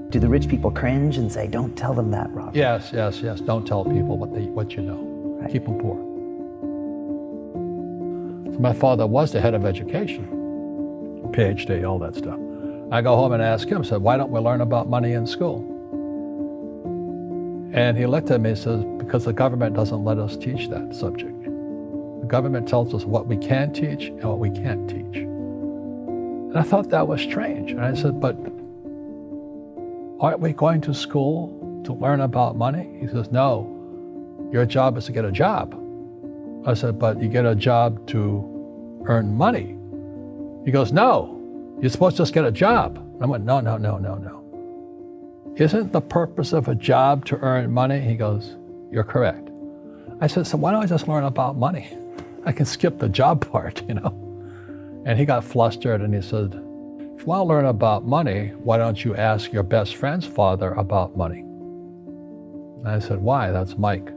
Do the rich people cringe and say, don't tell them that, Robert? Yes. Don't tell people what you know. Right. Keep them poor. So my father was the head of education, PhD, all that stuff. I go home and ask him, said, why don't we learn about money in school? And he looked at me and says, because the government doesn't let us teach that subject. The government tells us what we can teach and what we can't teach. And I thought that was strange. And I said, but aren't we going to school to learn about money? He says, no, your job is to get a job. I said, but you get a job to earn money. He goes, no, you're supposed to just get a job. I went, no. Isn't the purpose of a job to earn money? He goes, you're correct. I said, so why don't I just learn about money? I can skip the job part, you know? And he got flustered and he said, if you want to learn about money, why don't you ask your best friend's father about money? And I said, why? That's Mike.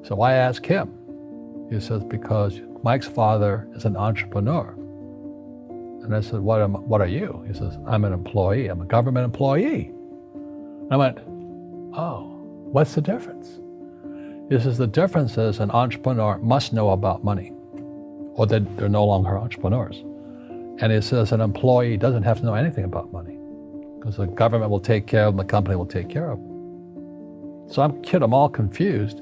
So I asked him. He says, because Mike's father is an entrepreneur. And I said, what are you? He says, I'm an employee. I'm a government employee. I went, oh, what's the difference? He says, the difference is an entrepreneur must know about money, or they're no longer entrepreneurs. And he says an employee doesn't have to know anything about money, because the government will take care of them, the company will take care of them. So I'm all confused.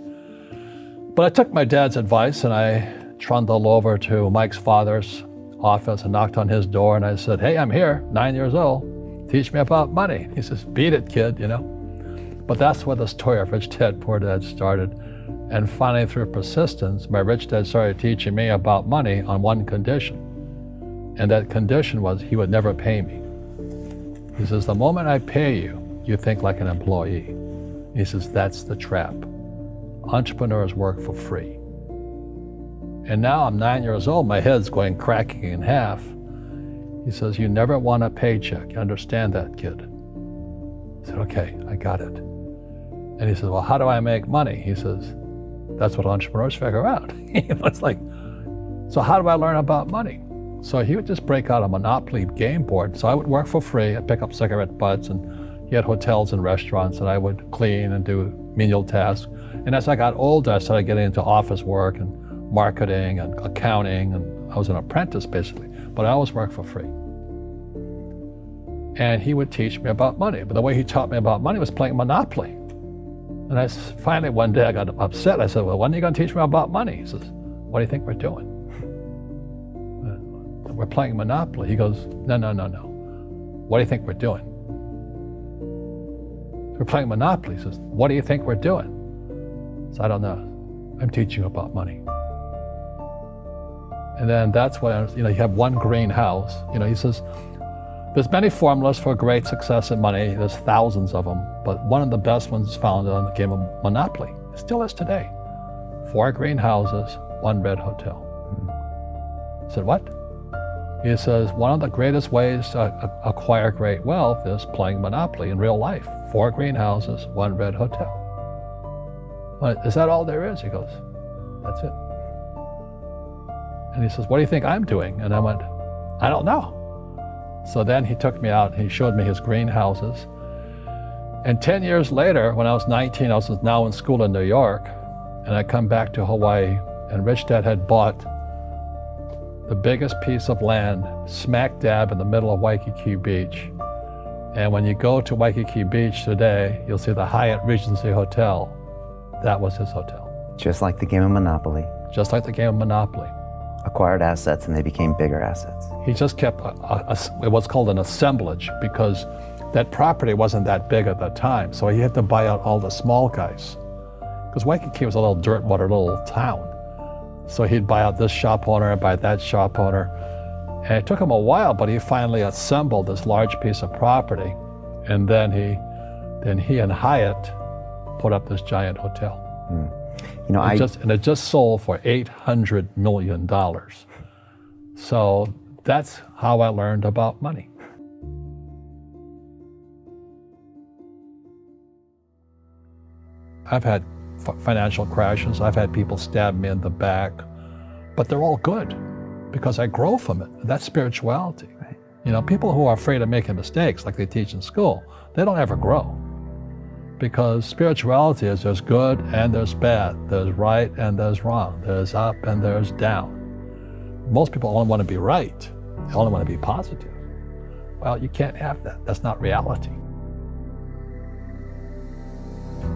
But I took my dad's advice and I trundled over to Mike's father's office and knocked on his door and I said, hey, I'm here, 9 years old. Teach me about money. He says, beat it, kid, you know. But that's where the story of Rich Dad, Poor Dad started. And finally, through persistence, my rich dad started teaching me about money on one condition. And that condition was he would never pay me. He says, the moment I pay you, you think like an employee. He says, that's the trap. Entrepreneurs work for free. And now I'm 9 years old, my head's going cracking in half. He says, you never want a paycheck. You understand that, kid? I said, okay, I got it. And he says, well, how do I make money? He says, that's what entrepreneurs figure out. It's like, so how do I learn about money? So he would just break out a Monopoly game board. So I would work for free. I'd pick up cigarette butts, and he had hotels and restaurants, and I would clean and do menial tasks. And as I got older, I started getting into office work and marketing and accounting, and I was an apprentice basically, but I always worked for free. And he would teach me about money, but the way he taught me about money was playing Monopoly. And finally one day I got upset. I said, well, when are you going to teach me about money? He says, what do you think we're doing? We're playing Monopoly. He goes, no. What do you think we're doing? We're playing Monopoly. He says, what do you think we're doing? So I don't know. I'm teaching you about money. And then that's when, you have one greenhouse. He says, there's many formulas for great success in money. There's thousands of them, but one of the best ones is found on the game of Monopoly. It still is today. 4 greenhouses, 1 red hotel. I said, what? He says, one of the greatest ways to acquire great wealth is playing Monopoly in real life. 4 greenhouses, 1 red hotel. Well, is that all there is? He goes, that's it. And he says, what do you think I'm doing? And I went, I don't know. So then he took me out and he showed me his greenhouses. And 10 years later, when I was 19, I was now in school in New York, and I come back to Hawaii, and Rich Dad had bought the biggest piece of land smack dab in the middle of Waikiki Beach. And when you go to Waikiki Beach today, you'll see the Hyatt Regency Hotel. That was his hotel. Just like the game of Monopoly. Just like the game of Monopoly. Acquired assets and they became bigger assets. He just kept what's called an assemblage, because that property wasn't that big at that time. So he had to buy out all the small guys. Because Waikiki was a little dirt water little town. So he'd buy out this shop owner and buy that shop owner. And it took him a while, but he finally assembled this large piece of property. And then he and Hyatt put up this giant hotel. And it just sold for $800 million. So that's how I learned about money. I've had financial crashes. I've had people stab me in the back, but they're all good because I grow from it. That's spirituality. Right. You know, people who are afraid of making mistakes, like they teach in school, they don't ever grow. Because spirituality is there's good and there's bad, there's right and there's wrong, there's up and there's down. Most people only want to be right, they only want to be positive. Well, you can't have that. That's not reality.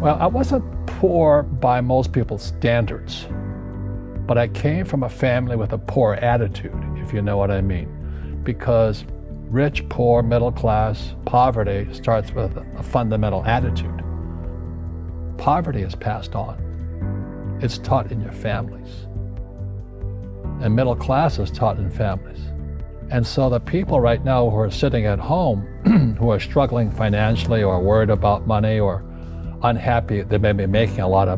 Well, I wasn't poor by most people's standards, but I came from a family with a poor attitude, if you know what I mean. Because rich, poor, middle class, poverty starts with a fundamental attitude. Poverty is passed on. It's taught in your families. And middle class is taught in families. And so the people right now who are sitting at home, who are struggling financially or worried about money or unhappy, they may be making a lot of money,